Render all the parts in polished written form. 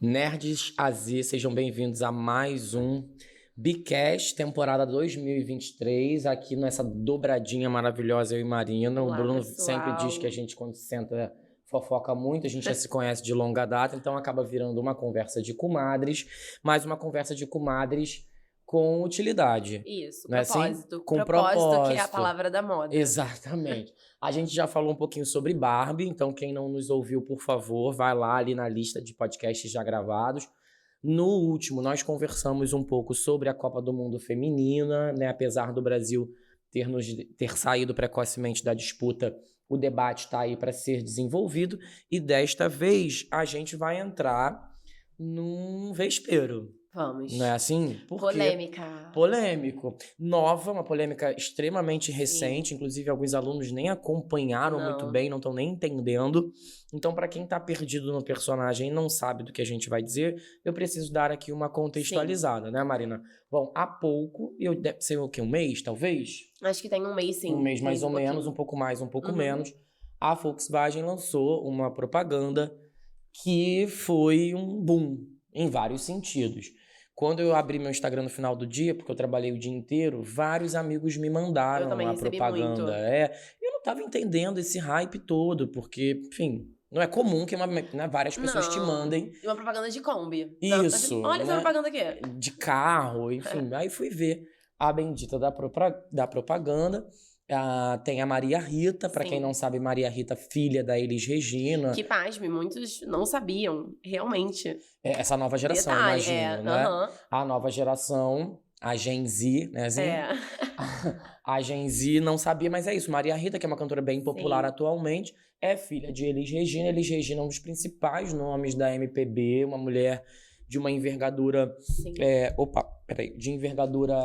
Nerds AZ, sejam bem-vindos a mais um Bicast, temporada 2023, aqui nessa dobradinha maravilhosa, eu e Marina. Olá, o Bruno pessoal. sempre diz que a gente, quando se senta, fofoca muito, a gente já se conhece de longa data, então acaba virando uma conversa de comadres, mas uma conversa de comadres com utilidade. Isso, não é assim? propósito. Com propósito, que é a propósito. palavra da moda. Exatamente. A gente já falou um pouquinho sobre Barbie, então quem não nos ouviu, por favor, vai lá ali na lista de podcasts já gravados. No último, nós conversamos um pouco sobre a Copa do Mundo Feminina, né? Apesar do Brasil ter saído precocemente da disputa, o debate está aí para ser desenvolvido. E desta vez a gente vai entrar num vespeiro. Vamos. Não é assim? Porque Polêmica. polêmico. Nova, uma polêmica extremamente recente. Inclusive, alguns alunos nem acompanharam muito bem, não estão nem entendendo. Então, para quem tá perdido no personagem e não sabe do que a gente vai dizer, eu preciso dar aqui uma contextualizada, né, Marina? Bom, há pouco, deve ser o quê? Um mês, talvez? Acho que tem um mês, sim. Um mês mais ou menos, um pouco mais, um pouco menos. A Volkswagen lançou uma propaganda que foi um boom em vários sentidos. Quando eu abri meu Instagram no final do dia, porque eu trabalhei o dia inteiro, vários amigos me mandaram a propaganda. Muito. Eu não estava entendendo esse hype todo, porque, enfim, não é comum que várias pessoas te mandem. E uma propaganda de Kombi. Isso. Olha essa propaganda aqui. De carro, enfim. Aí fui ver a bendita da propaganda. Tem a Maria Rita, para quem não sabe, Maria Rita, filha da Elis Regina. Que, pasme, muitos não sabiam, realmente. Essa nova geração, imagina, né? A nova geração, a Gen Z, né? A Gen Z não sabia, mas é isso. Maria Rita, que é uma cantora bem popular atualmente, é filha de Elis Regina. Elis Regina é um dos principais nomes da MPB, uma mulher de uma envergadura... de envergadura...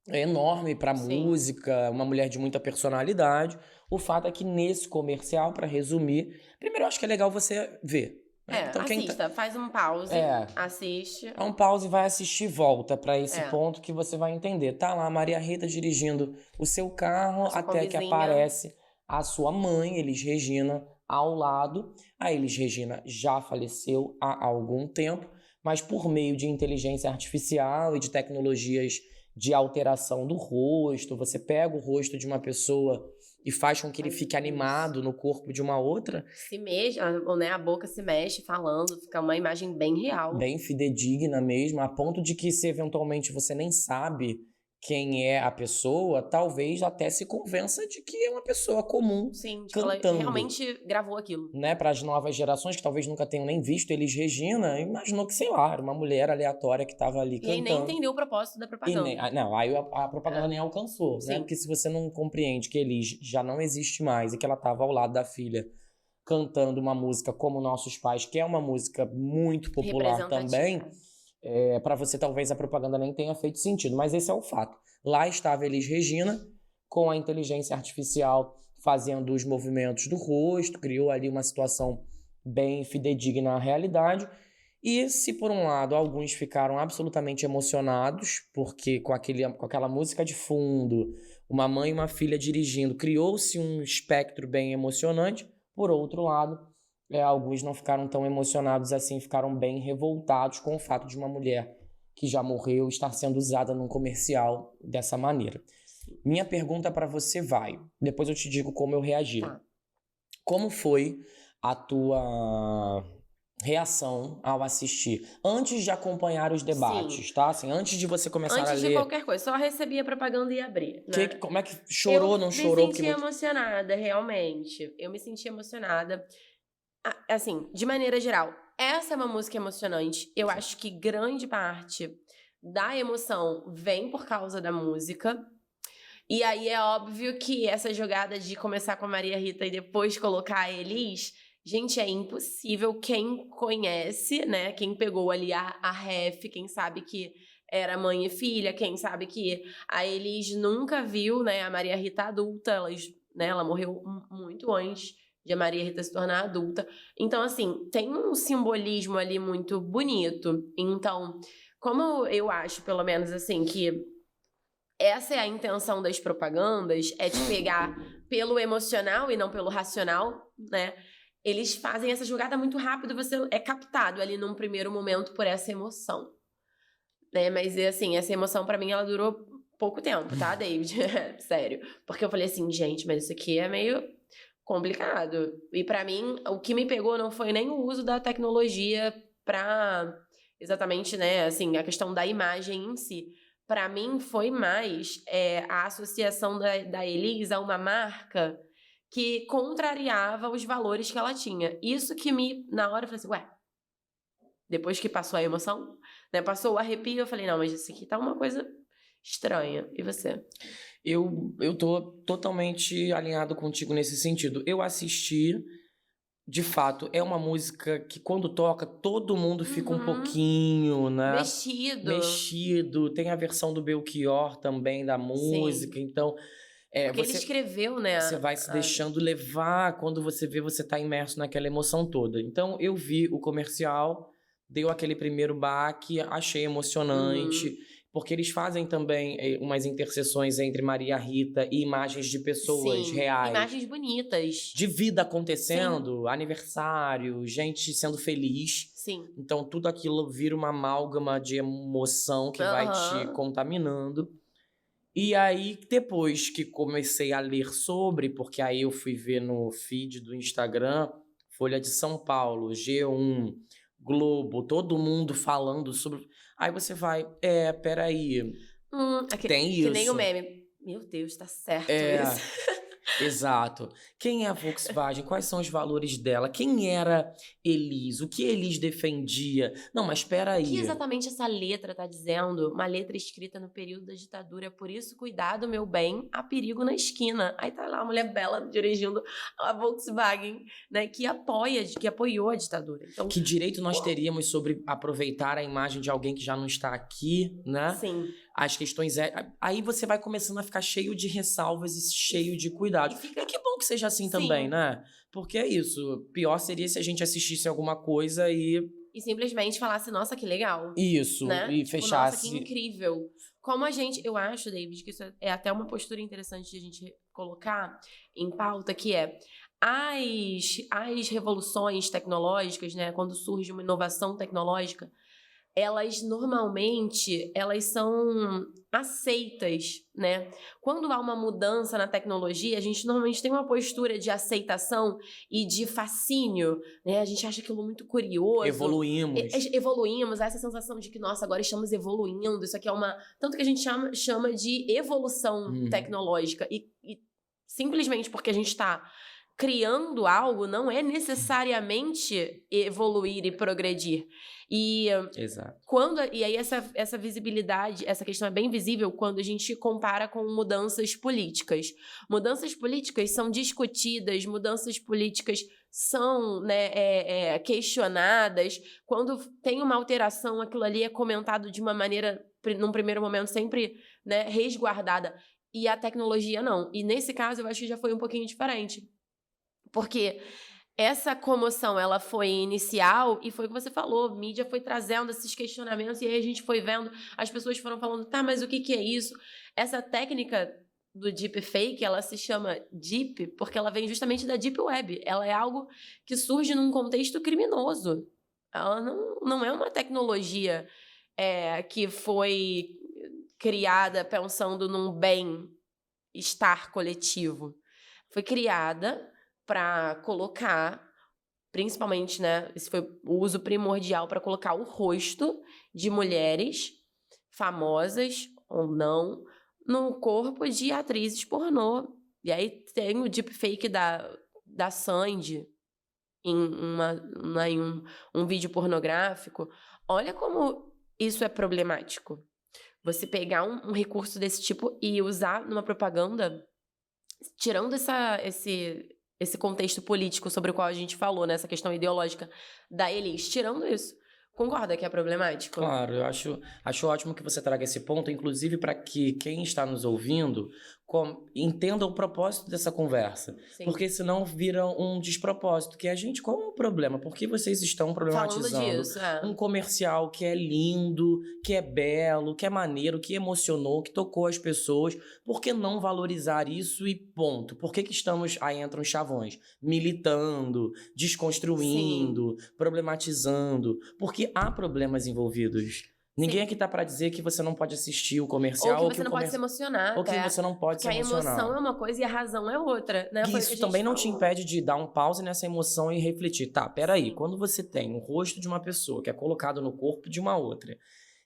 enorme pra música, uma mulher de muita personalidade. O fato é que nesse comercial, pra resumir, primeiro eu acho que é legal você ver. Então, assista, faz um pause, assiste. É um pause, vai assistir e volta pra esse ponto que você vai entender. Tá lá a Maria Rita dirigindo o seu carro até que aparece a sua mãe, Elis Regina, ao lado. A Elis Regina já faleceu há algum tempo, mas por meio de inteligência artificial e de tecnologias de alteração do rosto, você pega o rosto de uma pessoa e faz com que ele fique animado no corpo de uma outra. Se mexe, né? A boca se mexe falando, fica uma imagem bem real. Bem fidedigna mesmo, a ponto de que se eventualmente você nem sabe quem é a pessoa, talvez até se convença de que é uma pessoa comum. Sim, de cantando. Que ela realmente gravou aquilo. Né, para as novas gerações que talvez nunca tenham nem visto Elis Regina, imaginou que, sei lá, era uma mulher aleatória que estava ali cantando. E aí nem entendeu o propósito da propaganda. Aí a propaganda nem alcançou, né? Porque se você não compreende que Elis já não existe mais e que ela estava ao lado da filha cantando uma música como Nossos Pais, que é uma música muito popular também, para você talvez a propaganda nem tenha feito sentido, mas esse é o fato. Lá estava Elis Regina com a inteligência artificial fazendo os movimentos do rosto, criou ali uma situação bem fidedigna à realidade. E se por um lado alguns ficaram absolutamente emocionados, porque com aquela música de fundo, uma mãe e uma filha dirigindo, criou-se um espectro bem emocionante, por outro lado, alguns não ficaram tão emocionados assim, ficaram bem revoltados com o fato de uma mulher que já morreu estar sendo usada num comercial dessa maneira. Minha pergunta para você depois eu te digo como eu reagi. Como foi a tua reação ao assistir? Antes de acompanhar os debates, tá? Assim, antes de você começar a ler... Antes de qualquer coisa, só recebi a propaganda e abri. Né? Como é que chorou, não chorou? Eu me senti emocionada, realmente. Eu me senti emocionada. Assim, de maneira geral, essa é uma música emocionante. Eu acho que grande parte da emoção vem por causa da música. E aí é óbvio que essa jogada de começar com a Maria Rita e depois colocar a Elis, gente, é impossível. Quem conhece, né? Quem pegou ali a ref, quem sabe que era mãe e filha, quem sabe que a Elis nunca viu, né, a Maria Rita adulta, ela morreu muito antes de a Maria Rita se tornar adulta. Então, assim, tem um simbolismo ali muito bonito. Então, como eu acho, pelo menos, assim, que essa é a intenção das propagandas, é te pegar pelo emocional e não pelo racional, né? eles fazem essa jogada muito rápido, você é captado ali num primeiro momento por essa emoção. Né? Mas, assim, essa emoção pra mim, ela durou pouco tempo, tá, David? Sério. Porque eu falei assim, gente, mas isso aqui é meio complicado. E pra mim, o que me pegou não foi nem o uso da tecnologia pra exatamente, né, assim, a questão da imagem em si. Pra mim, foi mais a associação da Elis a uma marca que contrariava os valores que ela tinha. Isso que na hora, eu falei assim, ué, depois que passou a emoção, né, passou o arrepio, eu falei, não, mas isso aqui tá uma coisa estranha. E você? Eu tô totalmente alinhado contigo nesse sentido. Eu assisti, de fato, é uma música que quando toca, todo mundo fica um pouquinho, né? Mexido. Tem a versão do Belchior também da música, Sim. então Porque ele escreveu, né? você vai se deixando levar, quando você vê, você tá imerso naquela emoção toda. Então eu vi o comercial, deu aquele primeiro baque, achei emocionante, porque eles fazem também umas interseções entre Maria Rita e imagens de pessoas Sim, reais. imagens bonitas. De vida acontecendo, aniversário, gente sendo feliz. Sim. Então tudo aquilo vira uma amálgama de emoção que vai te contaminando. E aí, depois que comecei a ler sobre, porque aí eu fui ver no feed do Instagram, Folha de São Paulo, G1, Globo, todo mundo falando sobre. Aí você vai, peraí, tem Que nem o isso. meme. Meu Deus, tá certo isso. Exato. Quem é a Volkswagen? Quais são os valores dela? Quem era Elis? O que Elis defendia? Não, mas espera aí. O que exatamente essa letra tá dizendo? Uma letra escrita no período da ditadura. Por isso, cuidado, meu bem, há perigo na esquina. Aí tá lá a mulher bela dirigindo a Volkswagen, né? Que apoiou a ditadura. Então, que direito nós teríamos sobre aproveitar a imagem de alguém que já não está aqui, né? Sim. As questões aí você vai começando a ficar cheio de ressalvas e cheio de cuidado. E que bom que seja assim também, né? Porque é isso. Pior seria se a gente assistisse alguma coisa e simplesmente falasse, nossa, que legal. Isso, né? e fechasse. Nossa, que incrível. Como eu acho, David, que isso é até uma postura interessante de a gente colocar em pauta, que é as revoluções tecnológicas, né? Quando surge uma inovação tecnológica, elas normalmente são aceitas, né? Quando há uma mudança na tecnologia, a gente normalmente tem uma postura de aceitação e de fascínio, né? A gente acha aquilo muito curioso. Evoluímos, essa sensação de que, nossa, agora estamos evoluindo, isso aqui é tanto que a gente chama de evolução tecnológica. E simplesmente porque a gente está criando algo, não é necessariamente evoluir e progredir. Exato. E aí essa visibilidade, essa questão é bem visível quando a gente compara com mudanças políticas. Mudanças políticas são discutidas, mudanças políticas são, né, questionadas. Quando tem uma alteração, aquilo ali é comentado de uma maneira, num primeiro momento, sempre, né, resguardada. E a tecnologia não. E nesse caso, eu acho que já foi um pouquinho diferente. Porque essa comoção, ela foi inicial e foi o que você falou, a mídia foi trazendo esses questionamentos e aí a gente foi vendo, as pessoas foram falando, tá, mas o que é isso? Essa técnica do deepfake, ela se chama deep porque ela vem justamente da deep web. Ela é algo que surge num contexto criminoso. Ela não é uma tecnologia que foi criada pensando num bem-estar coletivo. Foi criada para colocar, principalmente, né, esse foi o uso primordial para colocar o rosto de mulheres famosas ou não no corpo de atrizes pornô. E aí tem o deepfake da Sandy em um vídeo pornográfico. Olha como isso é problemático. Você pegar um recurso desse tipo e usar numa propaganda, tirando esse contexto político sobre o qual a gente falou, né? Essa questão ideológica da Elis, tirando isso, concorda que é problemático? Claro, eu acho ótimo que você traga esse ponto, inclusive para que quem está nos ouvindo entenda o propósito dessa conversa. Sim. Porque senão vira um despropósito. Que gente, qual é o problema? Por que vocês estão problematizando um comercial que é lindo, que é belo, que é maneiro, que emocionou, que tocou as pessoas? Por que não valorizar isso e ponto? Por que estamos... Aí entram os chavões. Militando, desconstruindo, problematizando. Porque há problemas envolvidos. Ninguém aqui tá pra dizer que você não pode assistir o comercial. Ou que você não pode se emocionar. Ou que você não pode se emocionar. Porque a emoção é uma coisa e a razão é outra, né? E isso também não te impede de dar um pause nessa emoção e refletir. Tá, peraí. Quando você tem o rosto de uma pessoa que é colocado no corpo de uma outra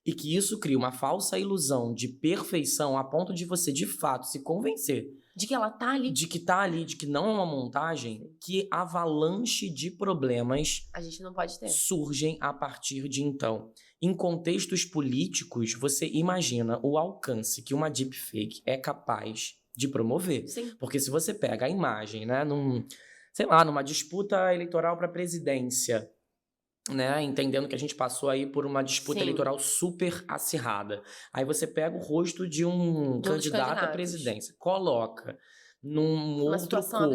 e que isso cria uma falsa ilusão de perfeição a ponto de você, de fato, se convencer de que ela tá ali. De que tá ali, de que não é uma montagem, que avalanche de problemas a gente não pode ter. Surgem a partir de então. Em contextos políticos, você imagina o alcance que uma deepfake é capaz de promover. Sim. Porque se você pega a imagem, né, numa disputa eleitoral para presidência, né, entendendo que a gente passou aí por uma disputa eleitoral super acirrada. Aí você pega o rosto de um candidato à presidência, coloca numa situação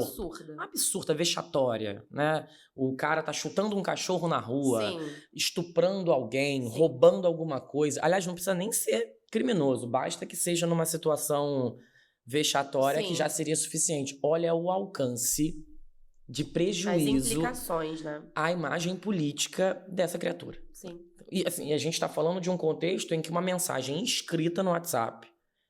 absurda, vexatória, né? O cara tá chutando um cachorro na rua, estuprando alguém, roubando alguma coisa. Aliás, não precisa nem ser criminoso, basta que seja numa situação vexatória que já seria suficiente. Olha o alcance de prejuízo, as implicações, né? À imagem política dessa criatura. Sim. E assim, a gente está falando de um contexto em que uma mensagem escrita no WhatsApp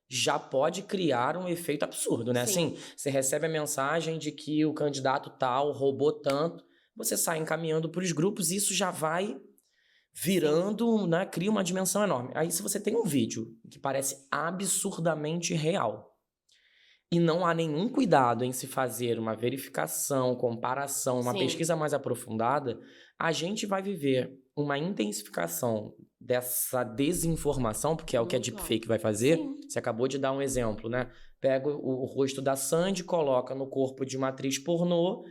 já pode criar um efeito absurdo, né? Sim. Assim, você recebe a mensagem de que o candidato tal roubou tanto, você sai encaminhando para os grupos e isso já vai virando, né? Cria uma dimensão enorme. Aí se você tem um vídeo que parece absurdamente real, e não há nenhum cuidado em se fazer uma verificação, comparação, uma pesquisa mais aprofundada, a gente vai viver uma intensificação dessa desinformação, porque é o que a deepfake vai fazer. Você acabou de dar um exemplo, né? Pega o rosto da Sandy, coloca no corpo de uma atriz pornô,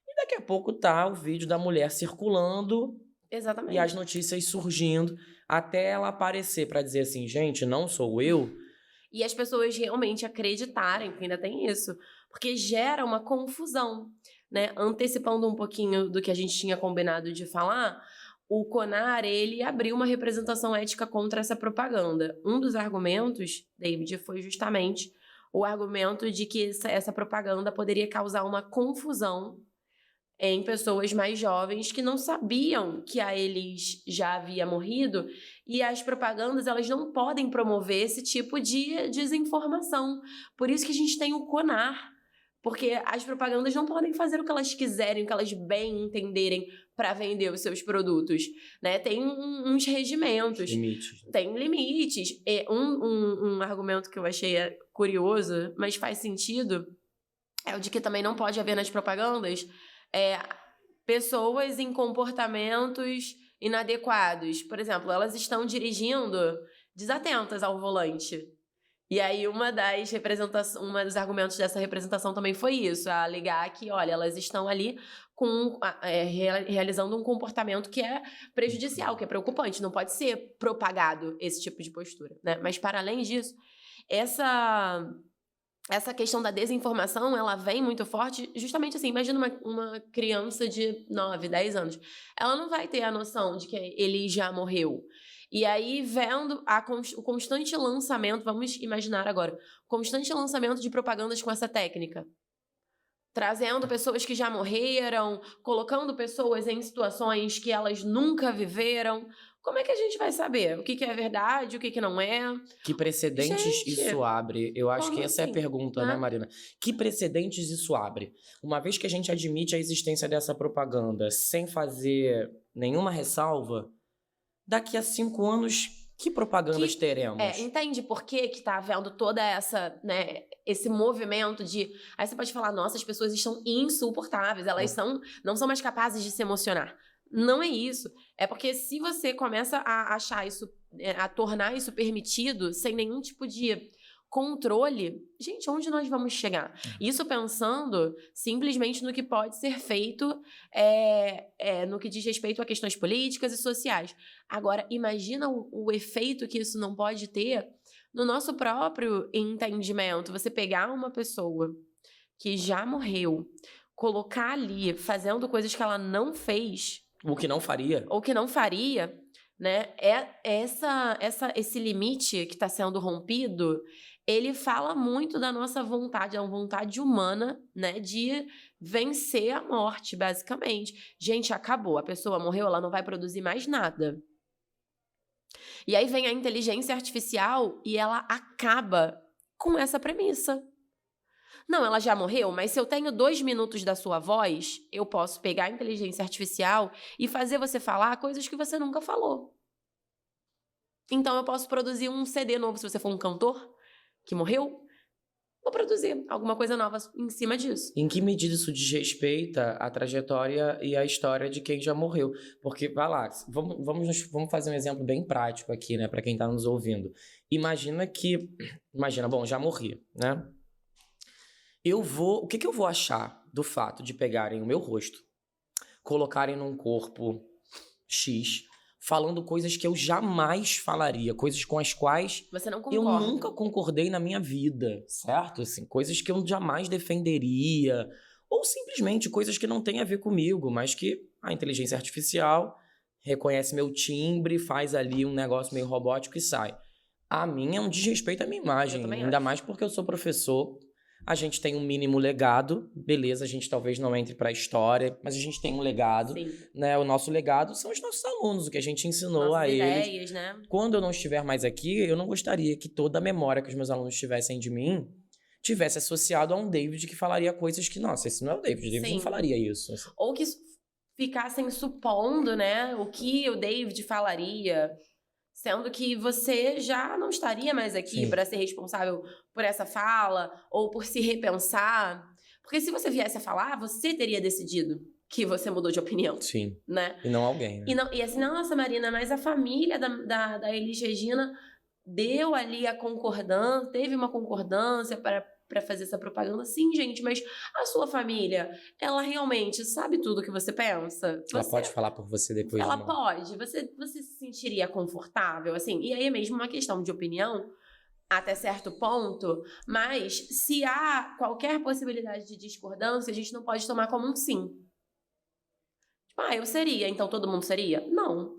e daqui a pouco tá o vídeo da mulher circulando. Exatamente. E as notícias surgindo, até ela aparecer para dizer assim, gente, não sou eu. E as pessoas realmente acreditarem, que ainda tem isso, porque gera uma confusão, né? Antecipando um pouquinho do que a gente tinha combinado de falar, o CONAR, ele abriu uma representação ética contra essa propaganda. Um dos argumentos, David, foi justamente o argumento de que essa propaganda poderia causar uma confusão em pessoas mais jovens que não sabiam que a Elis já havia morrido, e as propagandas, elas não podem promover esse tipo de desinformação. Por isso que a gente tem o CONAR, porque as propagandas não podem fazer o que elas quiserem, o que elas bem entenderem para vender os seus produtos, né? Tem uns regimentos. Limites. Tem limites. Um argumento que eu achei curioso, mas faz sentido, é o de que também não pode haver nas propagandas pessoas em comportamentos inadequados. Por exemplo, elas estão dirigindo desatentas ao volante. E aí, um dos argumentos dessa representação também foi isso, a alegar que, olha, elas estão ali realizando um comportamento que é prejudicial, que é preocupante, não pode ser propagado esse tipo de postura, né? Mas, para além disso, essa questão da desinformação, ela vem muito forte, justamente assim, imagina uma criança de 9, 10 anos. Ela não vai ter a noção de que ele já morreu. E aí, vendo o constante lançamento, vamos imaginar agora, constante lançamento de propagandas com essa técnica. Trazendo pessoas que já morreram, colocando pessoas em situações que elas nunca viveram. Como é que a gente vai saber o que é verdade, o que não é? Que precedentes isso abre? Eu acho que essa é a pergunta, né, Marina? Que precedentes isso abre? Uma vez que a gente admite a existência dessa propaganda sem fazer nenhuma ressalva, daqui a 5 anos, que propagandas teremos? Entende por que tá havendo toda essa, né, esse movimento de... Aí você pode falar, nossa, as pessoas estão insuportáveis, elas não são mais capazes de se emocionar. Não é isso. É porque se você começa a achar isso, a tornar isso permitido, sem nenhum tipo de controle, gente, onde nós vamos chegar? Isso pensando simplesmente no que pode ser feito no que diz respeito a questões políticas e sociais. Agora, imagina o efeito que isso não pode ter no nosso próprio entendimento, você pegar uma pessoa que já morreu, colocar ali fazendo coisas que ela não fez, O que não faria. ou que não faria, né? Esse limite que está sendo rompido, ele fala muito da nossa vontade, é uma vontade humana, né? De vencer a morte, basicamente. Gente, acabou. A pessoa morreu, ela não vai produzir mais nada. E aí vem a inteligência artificial e ela acaba com essa premissa. Não, ela já morreu, mas se eu tenho 2 minutos da sua voz, eu posso pegar a inteligência artificial e fazer você falar coisas que você nunca falou. Então eu posso produzir um CD novo, se você for um cantor que morreu, vou produzir alguma coisa nova em cima disso. Em que medida isso desrespeita a trajetória e a história de quem já morreu? Porque, vai lá, vamos fazer um exemplo bem prático aqui, né, para quem tá nos ouvindo. Imagina, bom, já morri, né? O que eu vou achar do fato de pegarem o meu rosto, colocarem num corpo X, falando coisas que eu jamais falaria, coisas com as quais Você não eu concorda. nunca concordei na minha vida, certo? Assim, coisas que eu jamais defenderia, ou simplesmente coisas que não têm a ver comigo, mas que a inteligência artificial reconhece meu timbre, faz ali um negócio meio robótico e sai. A minha é um desrespeito à minha imagem, ainda mais porque eu sou professor. A gente tem um mínimo legado, beleza, a gente talvez não entre para a história, mas a gente tem um legado, Sim. né? O nosso legado são os nossos alunos, o que a gente ensinou Nossas a eles. ideias, né? Quando eu não estiver mais aqui, eu não gostaria que toda a memória que os meus alunos tivessem de mim tivesse associado a um David que falaria coisas que, nossa, esse não é o David Sim. não falaria isso. Assim. Ou que ficassem supondo, né, o que o David falaria, sendo que você já não estaria mais aqui para ser responsável por essa fala ou por se repensar. Porque se você viesse a falar, você teria decidido que você mudou de opinião. Sim. Né? E não alguém, né? E assim, nossa, Marina, mas a família da Elis Regina deu ali a concordância, teve uma concordância para fazer essa propaganda. Sim, gente, mas a sua família, ela realmente sabe tudo que você pensa? Ela pode falar por você depois Ela de pode. Você se sentiria confortável, assim? E aí é mesmo uma questão de opinião, até certo ponto, mas se há qualquer possibilidade de discordância, a gente não pode tomar como um sim. Tipo, eu seria, então todo mundo seria? Não.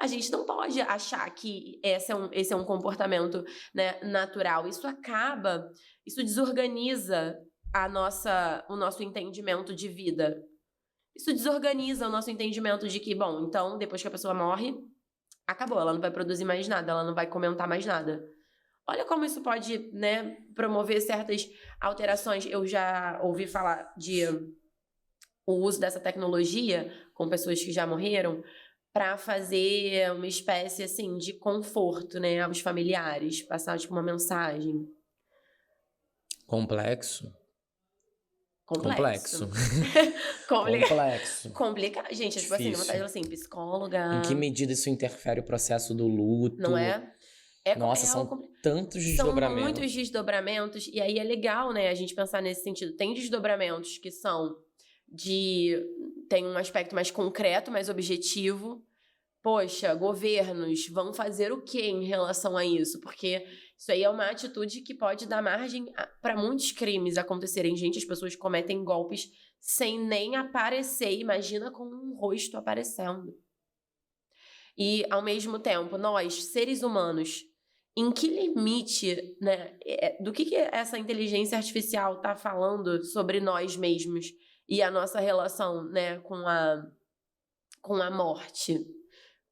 A gente não pode achar que esse é um comportamento, né, natural. Isso desorganiza o nosso entendimento de vida. Isso desorganiza o nosso entendimento de que, bom, então, depois que a pessoa morre, acabou, ela não vai produzir mais nada, ela não vai comentar mais nada. Olha como isso pode, né, promover certas alterações. Eu já ouvi falar o uso dessa tecnologia com pessoas que já morreram para fazer uma espécie, assim, de conforto, né, aos familiares, passar, tipo, uma mensagem. Complexo. Complexo. Complicado. Gente, tipo assim, uma assim, psicóloga. Em que medida isso interfere o processo do luto? Não é? Nossa, são tantos desdobramentos. São muitos desdobramentos. E aí é legal, né, a gente pensar nesse sentido. Tem desdobramentos que são tem um aspecto mais concreto, mais objetivo. Poxa, governos vão fazer o quê em relação a isso? Porque isso aí é uma atitude que pode dar margem para muitos crimes acontecerem. Gente, as pessoas cometem golpes sem nem aparecer. Imagina com um rosto aparecendo. E, ao mesmo tempo, nós, seres humanos, em que limite, né, do que essa inteligência artificial está falando sobre nós mesmos e a nossa relação, né, com a morte?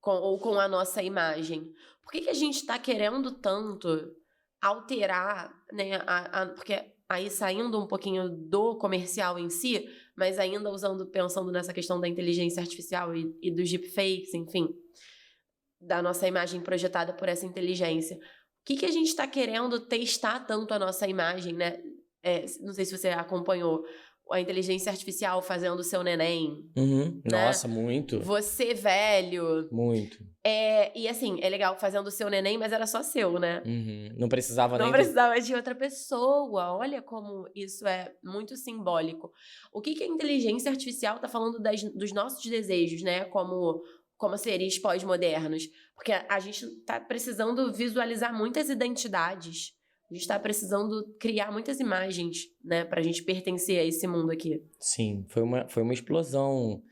Ou com a nossa imagem. Por que a gente está querendo tanto alterar, né? Porque aí saindo um pouquinho do comercial em si, mas ainda pensando nessa questão da inteligência artificial e dos deepfakes, enfim, da nossa imagem projetada por essa inteligência. O que a gente está querendo testar tanto a nossa imagem, né? Não sei se você acompanhou a inteligência artificial fazendo o seu neném. Né? Nossa, muito. Você velho. Muito. E assim, é legal fazendo o seu neném, mas era só seu, né? Não precisava nem... Não precisava de outra pessoa. Olha como isso é muito simbólico. O que a inteligência artificial tá falando dos nossos desejos, né? Como como seres pós-modernos. Porque a gente tá precisando visualizar muitas identidades. A gente tá precisando criar muitas imagens, né? Pra gente pertencer a esse mundo aqui. Sim, foi uma explosão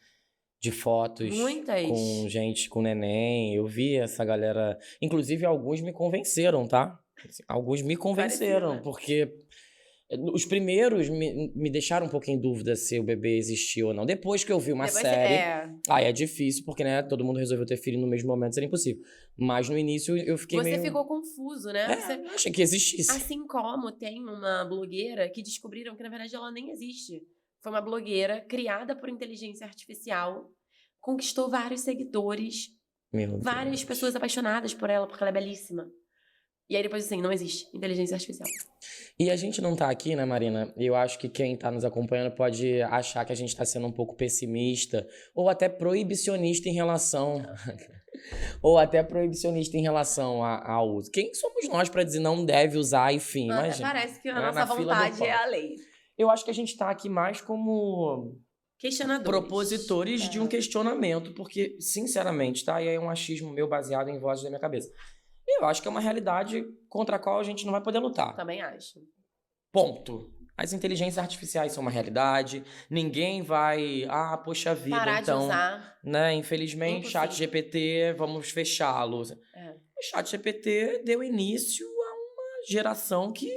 de fotos Muitas. com gente, com neném. Eu vi essa galera. Inclusive, alguns me convenceram, tá? Alguns me convenceram, Parecia, né? porque os primeiros me deixaram um pouco em dúvida se o bebê existiu ou não. Depois que eu vi uma Depois série. Aí é difícil, porque, né, todo mundo resolveu ter filho no mesmo momento, seria impossível. Mas no início eu fiquei Você meio. ficou confuso, né? Você... Eu achei que existisse. Assim como tem uma blogueira que descobriram que, na verdade, ela nem existe. Foi uma blogueira criada por inteligência artificial, conquistou vários seguidores, Meu várias Deus. pessoas apaixonadas por ela, porque ela é belíssima. E aí depois assim, não existe inteligência artificial. E a gente não tá aqui, né, Marina? Eu acho que quem tá nos acompanhando pode achar que a gente tá sendo um pouco pessimista ou até proibicionista em relação ou até proibicionista em relação ao uso. Quem somos nós pra dizer não deve usar, enfim, imagina. Parece que a né, nossa na fila do vontade é pão. a lei. Eu acho que a gente tá aqui mais como Questionadores. propositores de um questionamento, porque, sinceramente, tá? E aí é um achismo meu baseado em vozes da minha cabeça. Eu acho que é uma realidade contra a qual a gente não vai poder lutar. Também acho. Ponto. As inteligências artificiais são uma realidade. Ninguém vai, poxa vida, Parar então, de usar. né? Infelizmente, Impossível. ChatGPT, vamos fechá-lo. É. O ChatGPT deu início a uma geração que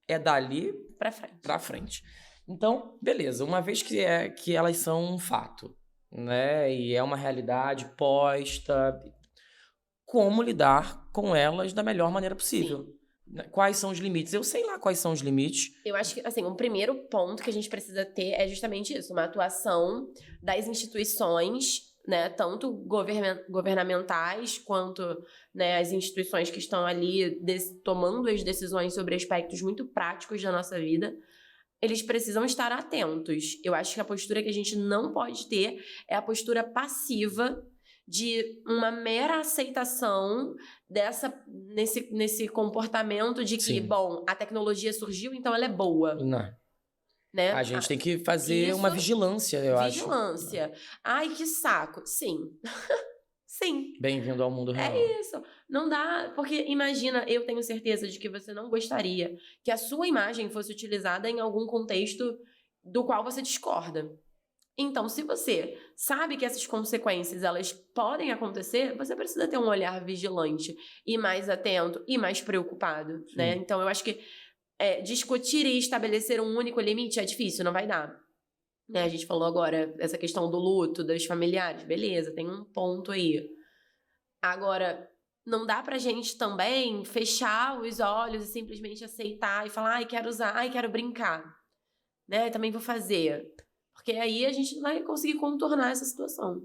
é dali Pra frente. frente. Então, beleza. Uma vez que elas são um fato, né? E é uma realidade posta, como lidar com elas da melhor maneira possível? Quais são os limites? Eu sei lá quais são os limites. Eu acho que, assim, um primeiro ponto que a gente precisa ter é justamente isso, uma atuação das instituições, né, tanto governamentais quanto, né, as instituições que estão ali tomando as decisões sobre aspectos muito práticos da nossa vida. Eles precisam estar atentos. Eu acho que a postura que a gente não pode ter é a postura passiva de uma mera aceitação nesse comportamento de que, Sim. bom, a tecnologia surgiu, então ela é boa, Não. né? A gente tem que fazer isso, uma vigilância, eu acho. Vigilância. Ai, que saco. Sim. Sim. Bem-vindo ao mundo real. É isso. Não dá, porque imagina, eu tenho certeza de que você não gostaria que a sua imagem fosse utilizada em algum contexto do qual você discorda. Então, se você sabe que essas consequências, elas podem acontecer, você precisa ter um olhar vigilante e mais atento e mais preocupado, né? Então, eu acho que discutir e estabelecer um único limite é difícil, não vai dar. Né? A gente falou agora essa questão do luto, dos familiares, beleza, tem um ponto aí. Agora, não dá pra gente também fechar os olhos e simplesmente aceitar e falar, ai, quero usar, ai, quero brincar, né? Também vou fazer. Porque aí a gente não vai conseguir contornar essa situação.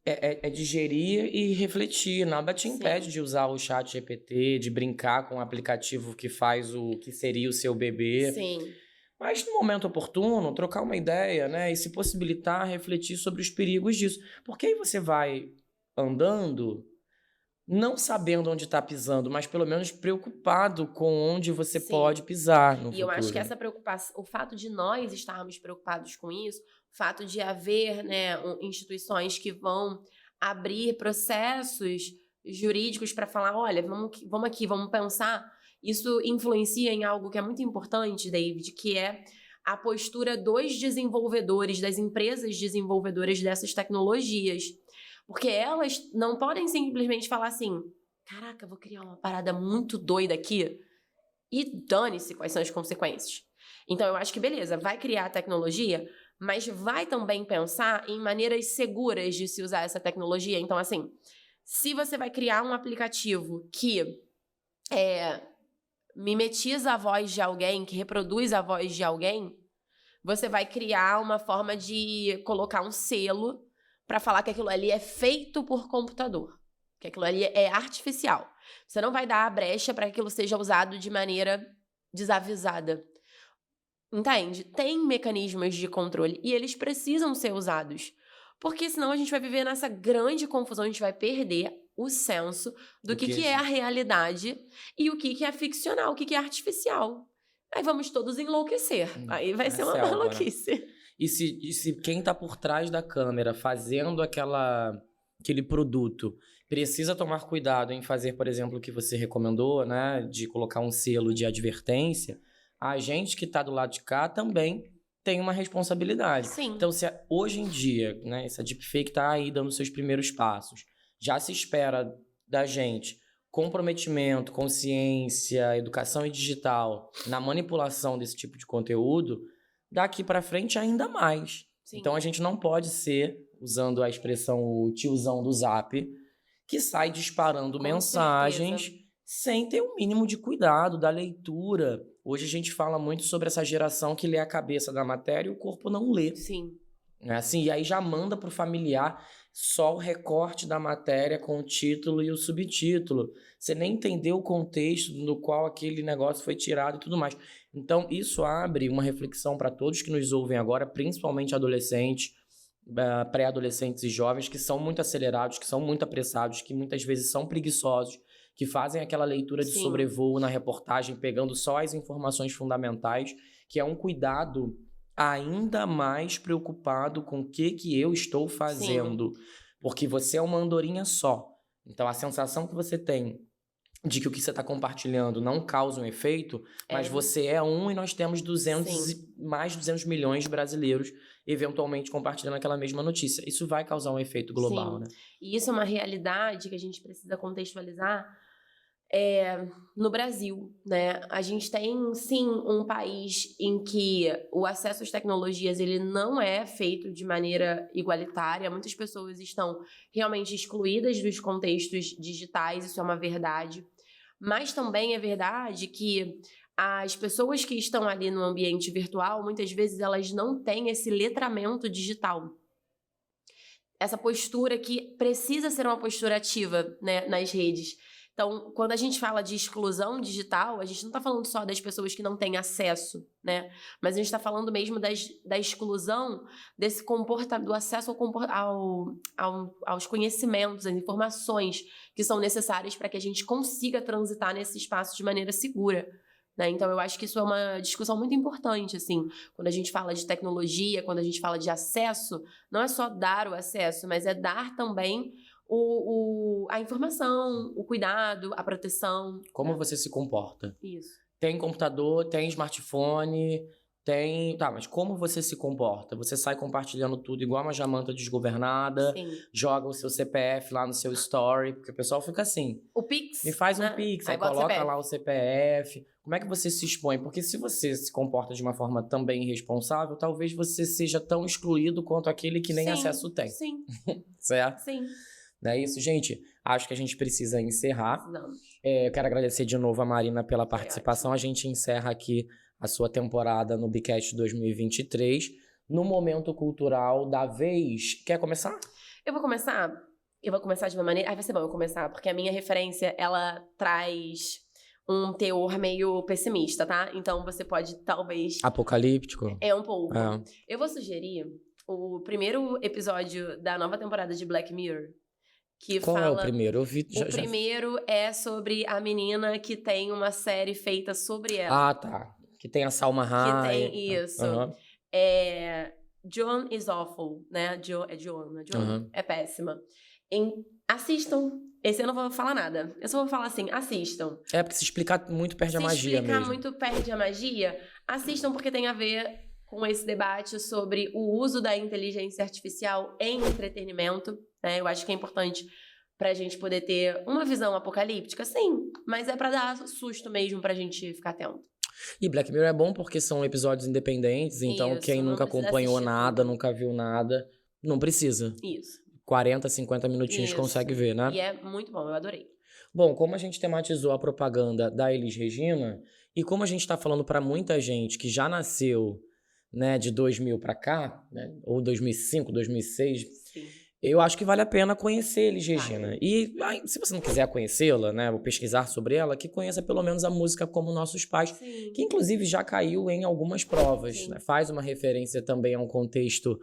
É digerir e refletir. Nada te impede de usar o ChatGPT, de brincar com o aplicativo que faz o que seria o seu bebê. Sim. Mas no momento oportuno, trocar uma ideia, né? E se possibilitar refletir sobre os perigos disso. Porque aí você vai andando, não sabendo onde está pisando, mas pelo menos preocupado com onde você pode pisar no futuro. E eu acho que essa preocupação, o fato de nós estarmos preocupados com isso, o fato de haver, né, instituições que vão abrir processos jurídicos para falar, olha, vamos aqui, vamos pensar, isso influencia em algo que é muito importante, David, que é a postura dos desenvolvedores, das empresas desenvolvedoras dessas tecnologias. Porque elas não podem simplesmente falar assim, caraca, vou criar uma parada muito doida aqui e dane-se quais são as consequências. Então, eu acho que, beleza, vai criar a tecnologia, mas vai também pensar em maneiras seguras de se usar essa tecnologia. Então, assim, se você vai criar um aplicativo que mimetiza a voz de alguém, que reproduz a voz de alguém, você vai criar uma forma de colocar um selo para falar que aquilo ali é feito por computador, que aquilo ali é artificial. Você não vai dar a brecha para que aquilo seja usado de maneira desavisada. Entende? Tem mecanismos de controle e eles precisam ser usados. Porque senão a gente vai viver nessa grande confusão, a gente vai perder o senso do que é a realidade e o que é ficcional, o que é artificial. Aí vamos todos enlouquecer. Aí vai ser uma maluquice. Né? E se quem tá por trás da câmera fazendo aquele produto precisa tomar cuidado em fazer, por exemplo, o que você recomendou, né? De colocar um selo de advertência, a gente que tá do lado de cá também tem uma responsabilidade. Sim. Então, se hoje em dia, né, essa deepfake tá aí dando seus primeiros passos, já se espera da gente comprometimento, consciência, educação e digital na manipulação desse tipo de conteúdo, daqui para frente ainda mais. Sim. Então a gente não pode ser, usando a expressão o tiozão do Zap, que sai disparando Com mensagens certeza. sem ter o mínimo de cuidado da leitura. Hoje a gente fala muito sobre essa geração que lê a cabeça da matéria e o corpo não lê. Sim. É assim, e aí já manda pro familiar só o recorte da matéria com o título e o subtítulo. Você nem entendeu o contexto no qual aquele negócio foi tirado e tudo mais. Então, isso abre uma reflexão para todos que nos ouvem agora, principalmente adolescentes, pré-adolescentes e jovens, que são muito acelerados, que são muito apressados, que muitas vezes são preguiçosos, que fazem aquela leitura de Sim. sobrevoo na reportagem, pegando só as informações fundamentais, que é um cuidado ainda mais preocupado com o que eu estou fazendo. Sim. Porque você é uma andorinha só. Então, a sensação que você tem de que o que você está compartilhando não causa um efeito, mas você é um e nós temos mais de 200 milhões de brasileiros eventualmente compartilhando aquela mesma notícia. Isso vai causar um efeito global, Sim. né? E isso é uma realidade que a gente precisa contextualizar no Brasil, né? A gente tem, sim, um país em que o acesso às tecnologias ele não é feito de maneira igualitária. Muitas pessoas estão realmente excluídas dos contextos digitais, isso é uma verdade. Mas também é verdade que as pessoas que estão ali no ambiente virtual, muitas vezes elas não têm esse letramento digital. Essa postura que precisa ser uma postura ativa, né, nas redes. Então, quando a gente fala de exclusão digital, a gente não está falando só das pessoas que não têm acesso, né? Mas a gente está falando mesmo da exclusão desse comportamento, do acesso aos conhecimentos, às informações que são necessárias para que a gente consiga transitar nesse espaço de maneira segura. Né? Então, eu acho que isso é uma discussão muito importante, assim, quando a gente fala de tecnologia, quando a gente fala de acesso, não é só dar o acesso, mas é dar também a informação, o cuidado, a proteção. Como você se comporta? Isso. Tem computador, tem smartphone, tem... Tá, mas como você se comporta? Você sai compartilhando tudo igual uma jamanta desgovernada, Sim. joga o seu CPF lá no seu story, porque o pessoal fica assim... O Pix. Me faz né? um Pix, aí coloca lá o CPF. Como é que você se expõe? Porque se você se comporta de uma forma também irresponsável, talvez você seja tão excluído quanto aquele que nem acesso tem. Sim. Certo? Sim. Não é isso, gente? Acho que a gente precisa encerrar. Precisamos. Eu quero agradecer de novo a Marina pela participação. A gente encerra aqui a sua temporada no Bicast 2023. No momento cultural da vez. Quer começar? Eu vou começar de uma maneira... vai ser bom eu começar, porque a minha referência, ela traz um teor meio pessimista, tá? Então você pode, talvez... Apocalíptico? Um pouco. Eu vou sugerir o primeiro episódio da nova temporada de Black Mirror. Qual é o primeiro? Eu vi, primeiro é sobre a menina que tem uma série feita sobre ela. Ah, tá. Que tem a Salma Hayek. Que tem isso. Joan is awful, né? É péssima. Assistam. Esse eu não vou falar nada. Eu só vou falar assim, assistam. Porque se explicar muito perde a magia mesmo. Se explicar muito perde a magia, assistam porque tem a ver com esse debate sobre o uso da inteligência artificial em entretenimento. Né? Eu acho que é importante pra gente poder ter uma visão apocalíptica, sim, mas é pra dar susto mesmo pra gente ficar atento. E Black Mirror é bom porque são episódios independentes, então Isso, quem nunca acompanhou nada, tudo. Nunca viu nada, não precisa. Isso. 40, 50 minutinhos consegue ver, né? E é muito bom, eu adorei. Bom, como a gente tematizou a propaganda da Elis Regina, e como a gente tá falando pra muita gente que já nasceu, né, de 2000 pra cá, né, ou 2005, 2006... Sim. Eu acho que vale a pena conhecer Elis Regina. E se você não quiser conhecê-la, né, ou pesquisar sobre ela, que conheça pelo menos a música Como Nossos Pais, Sim. que inclusive já caiu em algumas provas. Né? Faz uma referência também a um contexto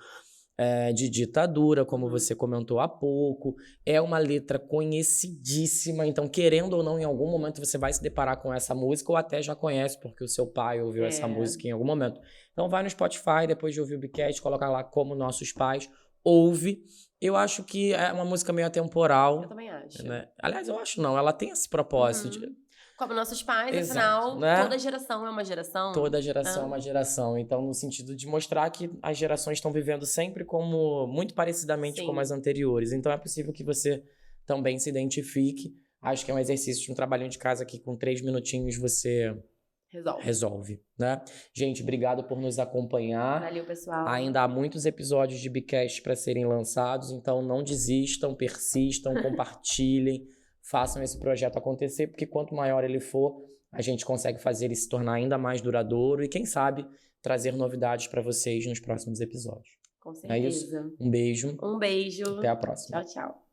de ditadura, como você comentou há pouco. É uma letra conhecidíssima, então, querendo ou não, em algum momento você vai se deparar com essa música, ou até já conhece, porque o seu pai ouviu essa música em algum momento. Então, vai no Spotify, depois de ouvir o Bicast, coloca lá Como Nossos Pais, ouve. Eu acho que é uma música meio atemporal. Eu também acho. Né? Aliás, eu acho não, ela tem esse propósito de... Como nossos pais, Exato, afinal, né? toda geração é uma geração. Toda geração é uma geração. Então, no sentido de mostrar que as gerações estão vivendo sempre como muito parecidamente como as anteriores. Então, é possível que você também se identifique. Acho que é um exercício de um trabalhinho de casa que com 3 minutinhos você resolve, né? Gente, obrigado por nos acompanhar. Valeu, pessoal. Ainda há muitos episódios de Bicast para serem lançados, então não desistam, persistam, compartilhem. Façam esse projeto acontecer, porque quanto maior ele for, a gente consegue fazer ele se tornar ainda mais duradouro e, quem sabe, trazer novidades para vocês nos próximos episódios. Com certeza. É isso? Um beijo. Um beijo. Até a próxima. Tchau, tchau.